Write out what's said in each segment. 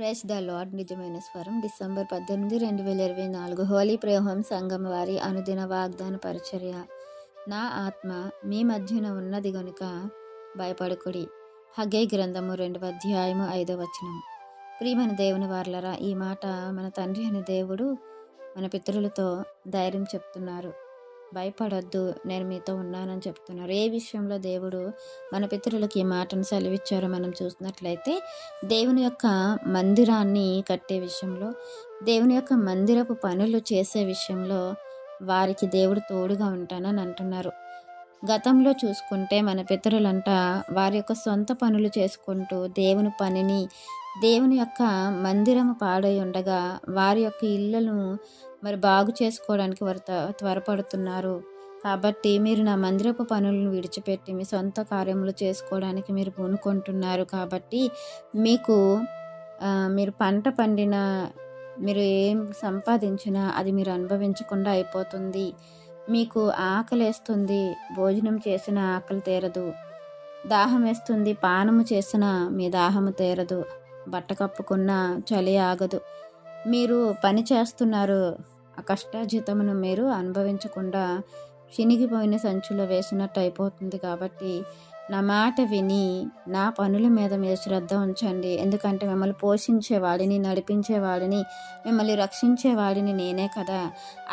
Praise the lord. నిజమైన స్వరం. December 18, 2024. Holi prayer home సంఘం వారి అనుదిన వాగ్దాన పరిచర్య. నా ఆత్మ మీ మధ్యన ఉన్నది గనుక భయపడకుడి. హగ్గై గ్రంథము 2వ అధ్యాయము 5వ వచనం. ప్రియమైన దేవుని వారలరా, ఈ మాట మన తండ్రి అయిన దేవుడు మన పితరులతో ధైర్యం చెప్తున్నారు. భయపడొద్దు, నేను మీతో ఉన్నానని చెప్తున్నారు. ఏ విషయంలో దేవుడు మన పితరులకి ఈ మాటను సెలవిచ్చారో మనం చూసినట్లయితే, దేవుని యొక్క మందిరాన్ని కట్టే విషయంలో, దేవుని యొక్క మందిరపు పనులు చేసే విషయంలో వారికి దేవుడు తోడుగా ఉంటానని అంటున్నారు. గతంలో చూసుకుంటే మన పితరులంట వారి యొక్క సొంత పనులు చేసుకుంటూ దేవుని పనిని, దేవుని యొక్క మందిరము పాడై ఉండగా వారి యొక్క ఇళ్లను మరి బాగు చేసుకోవడానికి వారు త్వరపడుతున్నారు. కాబట్టి మీరు నా మందిరపు పనులను విడిచిపెట్టి మీ సొంత కార్యములు చేసుకోవడానికి మీరు పూనుకుంటున్నారు. కాబట్టి మీకు మీరు పంట పండిన, మీరు ఏం సంపాదించినా అది మీరు అనుభవించకుండా అయిపోతుంది. మీకు ఆకలేస్తుంది, భోజనం చేసిన ఆకలి తీరదు. దాహం వేస్తుంది, పానము చేసిన మీ దాహము తీరదు. బట్ట కప్పుకున్న చలి ఆగదు. మీరు పని చేస్తున్నారు, ఆ కష్టార్జితమును మీరు అనుభవించకుండా చినిగిపోయిన సంచులో వేసినట్టు అయిపోతుంది. కాబట్టి నా మాట విని నా పనుల మీద మీరు శ్రద్ధ ఉంచండి. ఎందుకంటే మిమ్మల్ని పోషించేవాడిని, నడిపించేవాడిని, మిమ్మల్ని రక్షించేవాడిని నేనే కదా.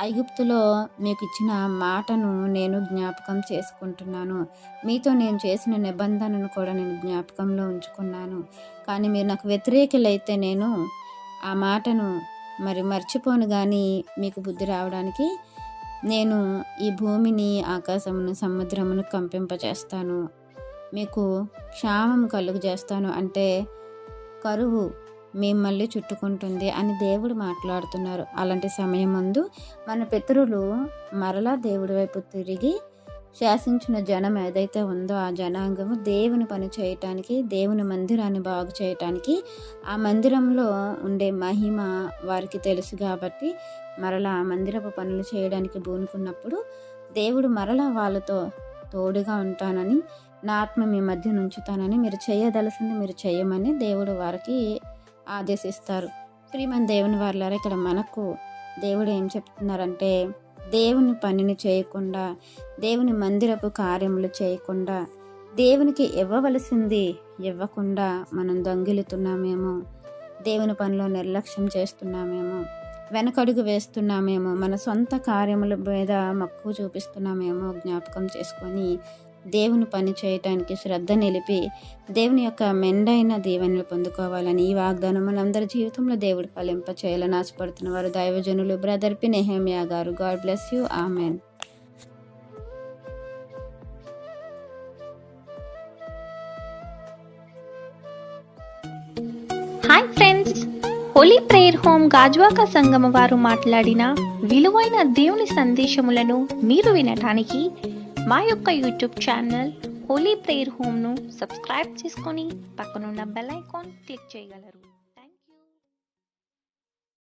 ఐగుప్తులో మీకు ఇచ్చిన మాటను నేను జ్ఞాపకం చేసుకుంటున్నాను. మీతో నేను చేసిన నిబంధనను కూడా నేను జ్ఞాపకంలో ఉంచుకున్నాను. కానీ మీరు నాకు వ్యతిరేకులైతే నేను ఆ మాటను మర్చిపోను. కానీ మీకు బుద్ధి రావడానికి నేను ఈ భూమిని, ఆకాశమును, సముద్రమును కంపింపజేస్తాను. మీకు క్షామం కలుగజేస్తాను, అంటే కరువు మిమ్మల్ని చుట్టుకుంటుంది అని దేవుడు మాట్లాడుతున్నారు. అలాంటి సమయం ముందు మన పితరులు మరలా దేవుడి వైపు తిరిగి శాసించిన జనం ఏదైతే ఉందో ఆ జనాంగము దేవుని పని చేయటానికి, దేవుని మందిరాన్ని బాగు చేయటానికి, ఆ మందిరంలో ఉండే మహిమ వారికి తెలుసు. కాబట్టి మరలా ఆ మందిరపు పనులు చేయడానికి పూనుకున్నప్పుడు దేవుడు మరలా వాళ్ళతో తోడుగా ఉంటానని, నా ఆత్మ మీ మధ్య ఉంచుతానని, మీరు చేయదలసింది మీరు చేయమని దేవుడు వారికి ఆదేశిస్తారు. ప్రియమైన దేవుని వారలారా, ఇక్కడ మనకు దేవుడు ఏం చెప్తున్నారంటే, దేవుని పనిని చేయకుండా, దేవుని మందిరపు కార్యములు చేయకుండా, దేవునికి ఇవ్వవలసింది ఇవ్వకుండా మనం దొంగిలుతున్నామేమో, దేవుని పనిలో నిర్లక్ష్యం చేస్తున్నామేమో, వెనకడుగు వేస్తున్నామేమో, మన సొంత కార్యముల మీద మక్కువ చూపిస్తున్నామేమో జ్ఞాపకం చేసుకొని దేవుని పని చేయటానికి శ్రద్ధ నిలిపి దేవుని యొక్క మెండైన దీవెనలు పొందుకోవాలని ఈ వాగ్దానం మనందరి జీవితంలో దేవుడు ఫలింప చేయాలని ఆశపడుతున్న వారు దైవజనులు బ్రదర్ పి నెహెమియా గారు. God bless you. Amen. Hi friends, Holi prayer home Gajuwaka సంగమ వారు మాట్లాడిన విలువైన దేవుని సందేశములను మీరు వినటానికి మా యొక్క యూట్యూబ్ ఛానల్ హోలీ ప్రేయర్ హోమ్ను సబ్స్క్రైబ్ చేసుకొని పక్కనున్న బెల్ ఐకాన్ క్లిక్ చేయగలరు.